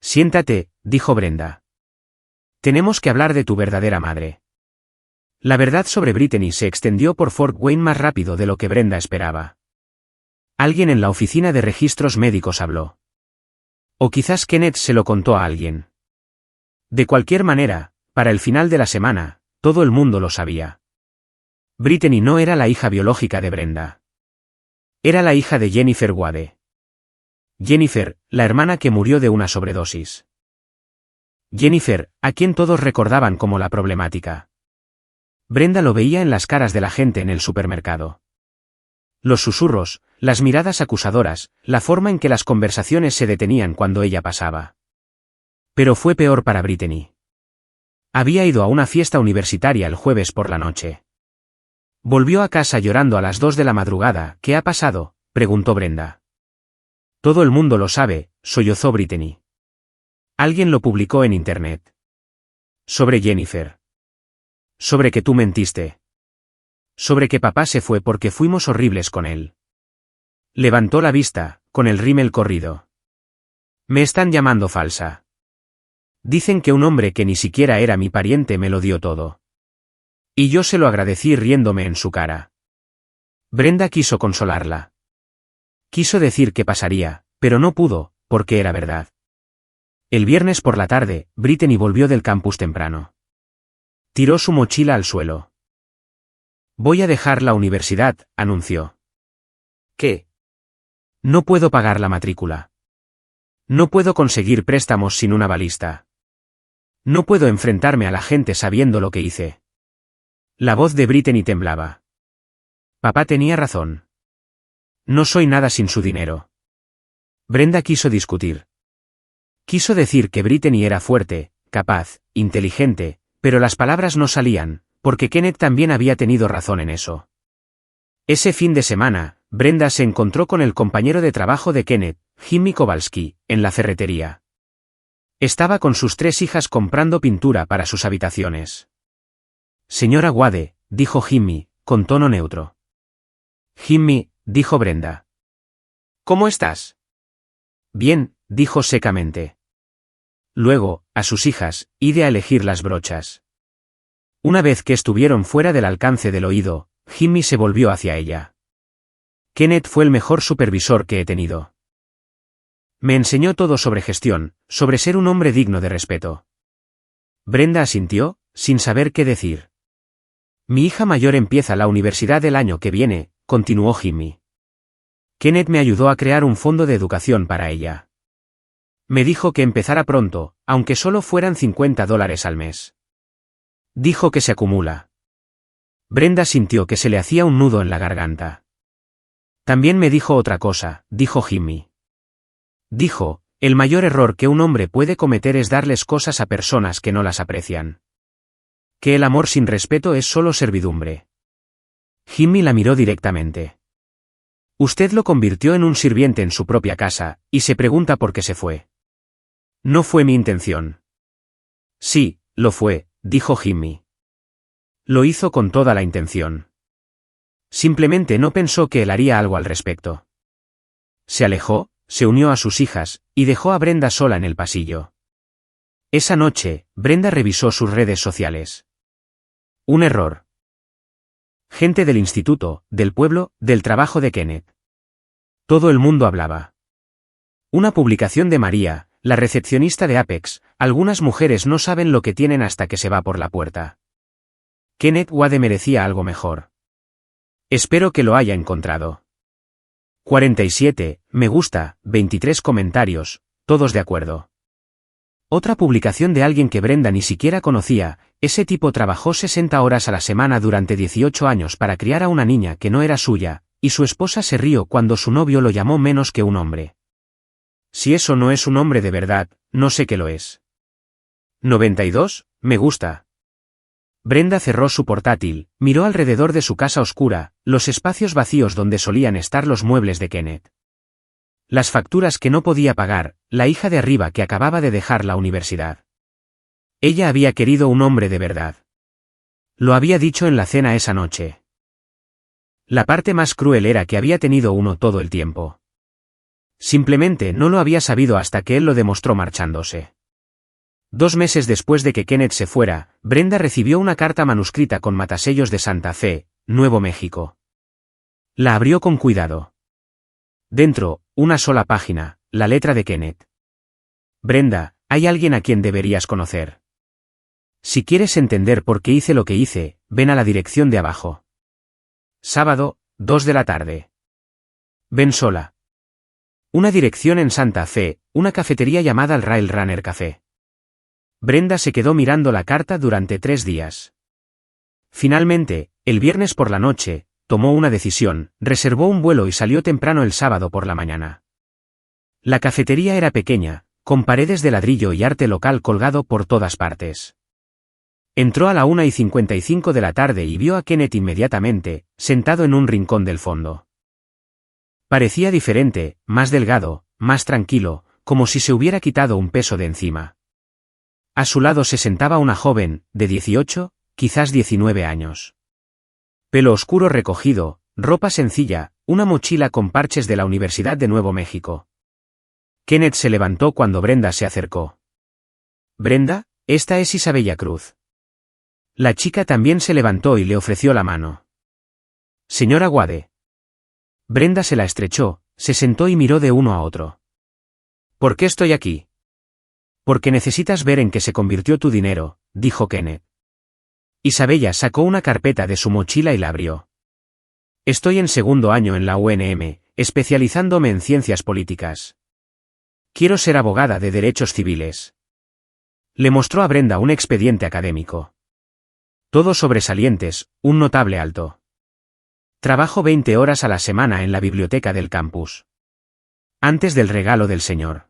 Siéntate, dijo Brenda. Tenemos que hablar de tu verdadera madre. La verdad sobre Brittany se extendió por Fort Wayne más rápido de lo que Brenda esperaba. Alguien en la oficina de registros médicos habló. O quizás Kenneth se lo contó a alguien. De cualquier manera, para el final de la semana, todo el mundo lo sabía. Brittany no era la hija biológica de Brenda. Era la hija de Jennifer Wade. Jennifer, la hermana que murió de una sobredosis. Jennifer, a quien todos recordaban como la problemática. Brenda lo veía en las caras de la gente en el supermercado. Los susurros, las miradas acusadoras, la forma en que las conversaciones se detenían cuando ella pasaba. Pero fue peor para Brittany. Había ido a una fiesta universitaria el jueves por la noche. Volvió a casa llorando a las 2 de la madrugada. ¿Qué ha pasado?, preguntó Brenda. Todo el mundo lo sabe, sollozó Brittany. Alguien lo publicó en internet. Sobre Jennifer. Sobre que tú mentiste. Sobre que papá se fue porque fuimos horribles con él. Levantó la vista, con el rímel corrido. Me están llamando falsa. Dicen que un hombre que ni siquiera era mi pariente me lo dio todo. Y yo se lo agradecí riéndome en su cara. Brenda quiso consolarla. Quiso decir que pasaría, pero no pudo, porque era verdad. El viernes por la tarde, Brittany volvió del campus temprano. Tiró su mochila al suelo. Voy a dejar la universidad, anunció. ¿Qué? No puedo pagar la matrícula. No puedo conseguir préstamos sin una balista. No puedo enfrentarme a la gente sabiendo lo que hice. La voz de Brittany temblaba. Papá tenía razón. No soy nada sin su dinero. Brenda quiso discutir. Quiso decir que Brittany era fuerte, capaz, inteligente, pero las palabras no salían, porque Kenneth también había tenido razón en eso. Ese fin de semana, Brenda se encontró con el compañero de trabajo de Kenneth, Jimmy Kowalski, en la ferretería. Estaba con sus 3 hijas comprando pintura para sus habitaciones. Señora Wade, dijo Jimmy, con tono neutro. Jimmy, dijo Brenda. ¿Cómo estás? Bien, dijo secamente. Luego, a sus hijas, ide a elegir las brochas. Una vez que estuvieron fuera del alcance del oído, Jimmy se volvió hacia ella. Kenneth fue el mejor supervisor que he tenido. Me enseñó todo sobre gestión, sobre ser un hombre digno de respeto. Brenda asintió, sin saber qué decir. Mi hija mayor empieza la universidad el año que viene, continuó Jimmy. Kenneth me ayudó a crear un fondo de educación para ella. Me dijo que empezara pronto, aunque solo fueran $50 al mes. Dijo que se acumula. Brenda sintió que se le hacía un nudo en la garganta. También me dijo otra cosa, dijo Jimmy. Dijo, el mayor error que un hombre puede cometer es darles cosas a personas que no las aprecian. Que el amor sin respeto es solo servidumbre. Jimmy la miró directamente. Usted lo convirtió en un sirviente en su propia casa, y se pregunta por qué se fue. No fue mi intención. Sí, lo fue, dijo Jimmy. Lo hizo con toda la intención. Simplemente no pensó que él haría algo al respecto. Se alejó, se unió a sus hijas, y dejó a Brenda sola en el pasillo. Esa noche, Brenda revisó sus redes sociales. Un error. Gente del instituto, del pueblo, del trabajo de Kenneth. Todo el mundo hablaba. Una publicación de María, la recepcionista de Apex: algunas mujeres no saben lo que tienen hasta que se va por la puerta. Kenneth Wade merecía algo mejor. Espero que lo haya encontrado. 47, me gusta, 23 comentarios, todos de acuerdo. Otra publicación de alguien que Brenda ni siquiera conocía: ese tipo trabajó 60 horas a la semana durante 18 años para criar a una niña que no era suya, y su esposa se rió cuando su novio lo llamó menos que un hombre. Si eso no es un hombre de verdad, no sé qué lo es. 92, me gusta. Brenda cerró su portátil, miró alrededor de su casa oscura, los espacios vacíos donde solían estar los muebles de Kenneth. Las facturas que no podía pagar, la hija de arriba que acababa de dejar la universidad. Ella había querido un hombre de verdad. Lo había dicho en la cena esa noche. La parte más cruel era que había tenido uno todo el tiempo. Simplemente no lo había sabido hasta que él lo demostró marchándose. 2 meses después de que Kenneth se fuera, Brenda recibió una carta manuscrita con matasellos de Santa Fe, Nuevo México. La abrió con cuidado. Dentro, una sola página, la letra de Kenneth. Brenda, hay alguien a quien deberías conocer. Si quieres entender por qué hice lo que hice, ven a la dirección de abajo. Sábado, 2 de la tarde. Ven sola. Una dirección en Santa Fe, una cafetería llamada el Rail Runner Café. Brenda se quedó mirando la carta durante 3 días. Finalmente, el viernes por la noche, tomó una decisión, reservó un vuelo y salió temprano el sábado por la mañana. La cafetería era pequeña, con paredes de ladrillo y arte local colgado por todas partes. Entró a la 1:55 de la tarde y vio a Kenneth inmediatamente, sentado en un rincón del fondo. Parecía diferente, más delgado, más tranquilo, como si se hubiera quitado un peso de encima. A su lado se sentaba una joven, de 18, quizás 19 años. Pelo oscuro recogido, ropa sencilla, una mochila con parches de la Universidad de Nuevo México. Kenneth se levantó cuando Brenda se acercó. Brenda, esta es Isabella Cruz. La chica también se levantó y le ofreció la mano. Señora Wade. Brenda se la estrechó, se sentó y miró de uno a otro. ¿Por qué estoy aquí? Porque necesitas ver en qué se convirtió tu dinero, dijo Kenneth. Isabella sacó una carpeta de su mochila y la abrió. Estoy en segundo año en la UNM, especializándome en ciencias políticas. Quiero ser abogada de derechos civiles. Le mostró a Brenda un expediente académico. Todos sobresalientes, un notable alto. Trabajo 20 horas a la semana en la biblioteca del campus. Antes del regalo del señor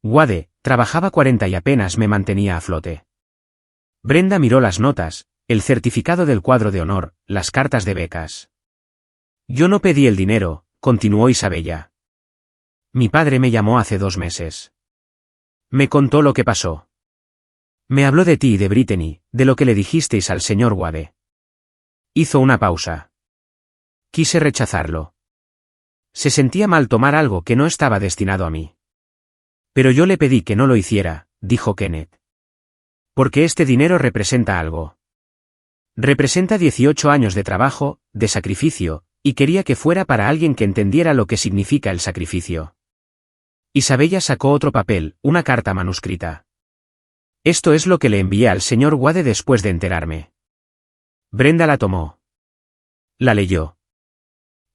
Wade, trabajaba 40 y apenas me mantenía a flote. Brenda miró las notas, el certificado del cuadro de honor, las cartas de becas. Yo no pedí el dinero, continuó Isabella. Mi padre me llamó hace 2 meses. Me contó lo que pasó. Me habló de ti y de Brittany, de lo que le dijisteis al señor Wade. Hizo una pausa. Quise rechazarlo. Se sentía mal tomar algo que no estaba destinado a mí. Pero yo le pedí que no lo hiciera, dijo Kenneth. Porque este dinero representa algo. Representa 18 años de trabajo, de sacrificio, y quería que fuera para alguien que entendiera lo que significa el sacrificio. Isabella sacó otro papel, una carta manuscrita. Esto es lo que le envié al señor Wade después de enterarme. Brenda la tomó. La leyó.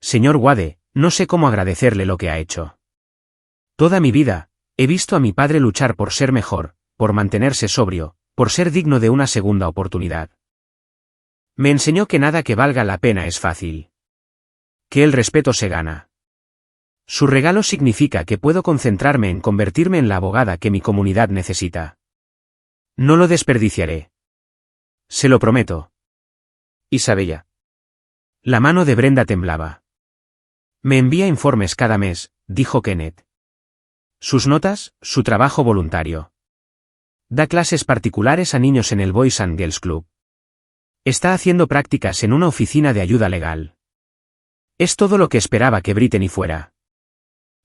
Señor Wade, no sé cómo agradecerle lo que ha hecho. Toda mi vida, he visto a mi padre luchar por ser mejor, por mantenerse sobrio, por ser digno de una segunda oportunidad. Me enseñó que nada que valga la pena es fácil. Que el respeto se gana. Su regalo significa que puedo concentrarme en convertirme en la abogada que mi comunidad necesita. No lo desperdiciaré. Se lo prometo. Isabella. La mano de Brenda temblaba. Me envía informes cada mes, dijo Kenneth. Sus notas, su trabajo voluntario. Da clases particulares a niños en el Boys and Girls Club. Está haciendo prácticas en una oficina de ayuda legal. Es todo lo que esperaba que Brittany fuera.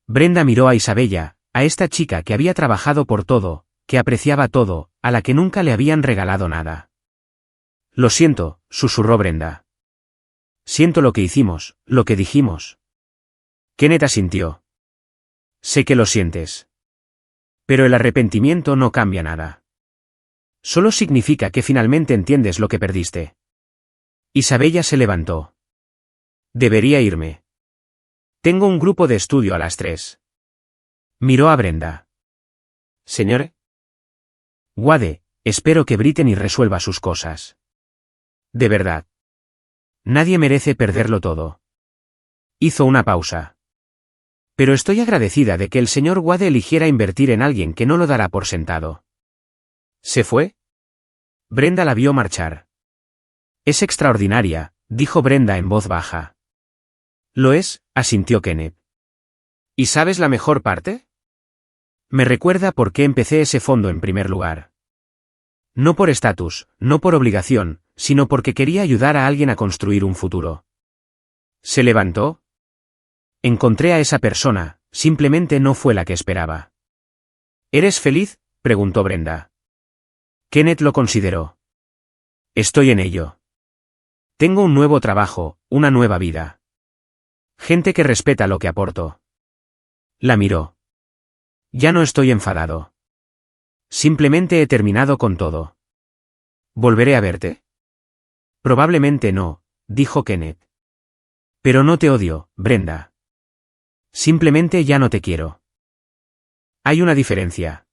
Brenda miró a Isabella, a esta chica que había trabajado por todo, que apreciaba todo, a la que nunca le habían regalado nada. Lo siento, susurró Brenda. Siento lo que hicimos, lo que dijimos. Kenneth asintió. Sé que lo sientes. Pero el arrepentimiento no cambia nada. Solo significa que finalmente entiendes lo que perdiste. Isabella se levantó. Debería irme. Tengo un grupo de estudio a las 3. Miró a Brenda. Señor Wade, espero que Brittany resuelva sus cosas. De verdad. Nadie merece perderlo todo. Hizo una pausa. Pero estoy agradecida de que el señor Wade eligiera invertir en alguien que no lo dará por sentado. ¿Se fue? Brenda la vio marchar. Es extraordinaria, dijo Brenda en voz baja. Lo es, asintió Kenneth. ¿Y sabes la mejor parte? Me recuerda por qué empecé ese fondo en primer lugar. No por estatus, no por obligación, sino porque quería ayudar a alguien a construir un futuro. ¿Se levantó? Encontré a esa persona, simplemente no fue la que esperaba. ¿Eres feliz?, preguntó Brenda. Kenneth lo consideró. Estoy en ello. Tengo un nuevo trabajo, una nueva vida. Gente que respeta lo que aporto. La miró. Ya no estoy enfadado. Simplemente he terminado con todo. ¿Volveré a verte? Probablemente no, dijo Kenneth. Pero no te odio, Brenda. Simplemente ya no te quiero. Hay una diferencia.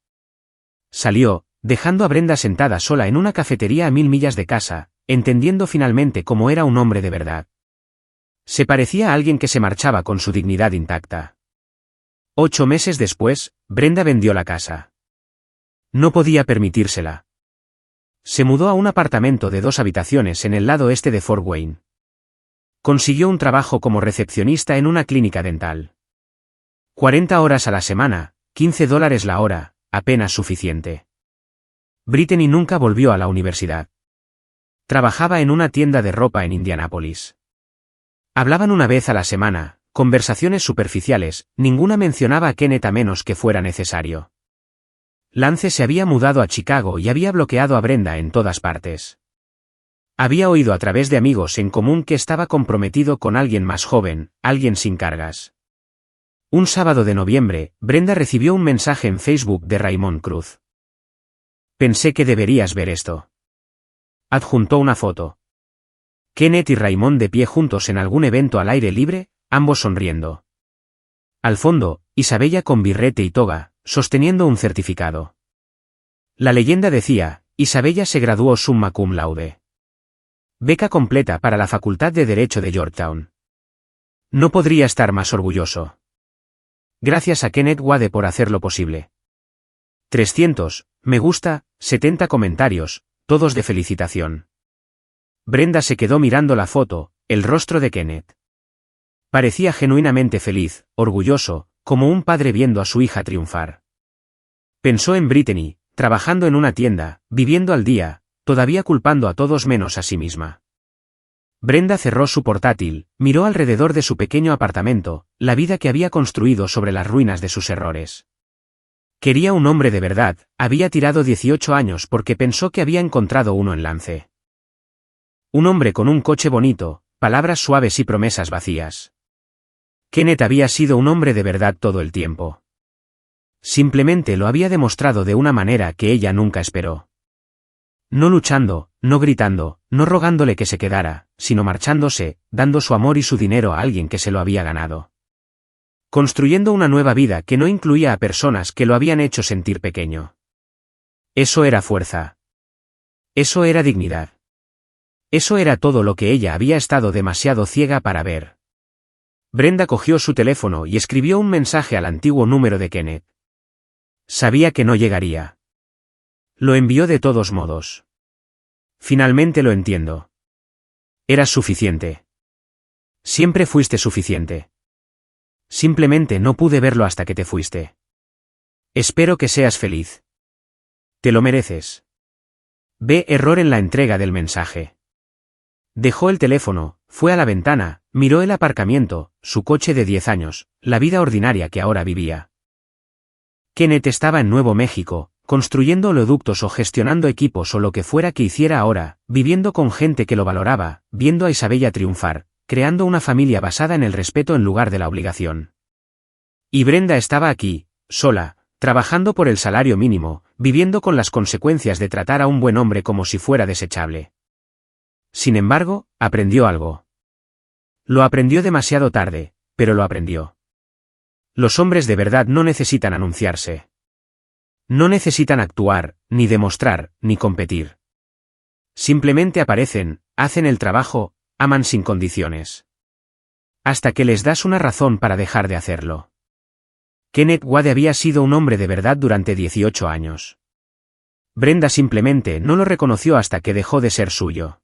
Salió, dejando a Brenda sentada sola en una cafetería a 1000 millas de casa, entendiendo finalmente cómo era un hombre de verdad. Se parecía a alguien que se marchaba con su dignidad intacta. 8 meses después, Brenda vendió la casa. No podía permitírsela. Se mudó a un apartamento de 2 habitaciones en el lado este de Fort Wayne. Consiguió un trabajo como recepcionista en una clínica dental. 40 horas a la semana, $15 la hora, apenas suficiente. Brittany nunca volvió a la universidad. Trabajaba en una tienda de ropa en Indianápolis. Hablaban una vez a la semana, conversaciones superficiales, ninguna mencionaba a Kenneth a menos que fuera necesario. Lance se había mudado a Chicago y había bloqueado a Brenda en todas partes. Había oído a través de amigos en común que estaba comprometido con alguien más joven, alguien sin cargas. Un sábado de noviembre, Brenda recibió un mensaje en Facebook de Raymond Cruz. Pensé que deberías ver esto. Adjuntó una foto. Kenneth y Raymond de pie juntos en algún evento al aire libre, ambos sonriendo. Al fondo, Isabella con birrete y toga, sosteniendo un certificado. La leyenda decía, Isabella se graduó summa cum laude. Beca completa para la Facultad de Derecho de Georgetown. No podría estar más orgulloso. Gracias a Kenneth Wade por hacerlo posible. 300, me gusta, 70 comentarios, todos de felicitación. Brenda se quedó mirando la foto, el rostro de Kenneth. Parecía genuinamente feliz, orgulloso, como un padre viendo a su hija triunfar. Pensó en Brittany, trabajando en una tienda, viviendo al día, todavía culpando a todos menos a sí misma. Brenda cerró su portátil, miró alrededor de su pequeño apartamento, la vida que había construido sobre las ruinas de sus errores. Quería un hombre de verdad, había tirado 18 años porque pensó que había encontrado uno en Lance. Un hombre con un coche bonito, palabras suaves y promesas vacías. Kenneth había sido un hombre de verdad todo el tiempo. Simplemente lo había demostrado de una manera que ella nunca esperó. No luchando, no gritando, no rogándole que se quedara, sino marchándose, dando su amor y su dinero a alguien que se lo había ganado. Construyendo una nueva vida que no incluía a personas que lo habían hecho sentir pequeño. Eso era fuerza. Eso era dignidad. Eso era todo lo que ella había estado demasiado ciega para ver. Brenda cogió su teléfono y escribió un mensaje al antiguo número de Kenneth. Sabía que no llegaría. Lo envió de todos modos. Finalmente lo entiendo. Eras suficiente. Siempre fuiste suficiente. Simplemente no pude verlo hasta que te fuiste. Espero que seas feliz. Te lo mereces. Ve error en la entrega del mensaje. Dejó el teléfono, fue a la ventana, miró el aparcamiento, su coche de 10 años, la vida ordinaria que ahora vivía. Kenneth estaba en Nuevo México, construyendo oleoductos o gestionando equipos o lo que fuera que hiciera ahora, viviendo con gente que lo valoraba, viendo a Isabella triunfar, creando una familia basada en el respeto en lugar de la obligación. Y Brenda estaba aquí, sola, trabajando por el salario mínimo, viviendo con las consecuencias de tratar a un buen hombre como si fuera desechable. Sin embargo, aprendió algo. Lo aprendió demasiado tarde, pero lo aprendió. Los hombres de verdad no necesitan anunciarse. No necesitan actuar, ni demostrar, ni competir. Simplemente aparecen, hacen el trabajo, aman sin condiciones. Hasta que les das una razón para dejar de hacerlo. Kenneth Wade había sido un hombre de verdad durante 18 años. Brenda simplemente no lo reconoció hasta que dejó de ser suyo.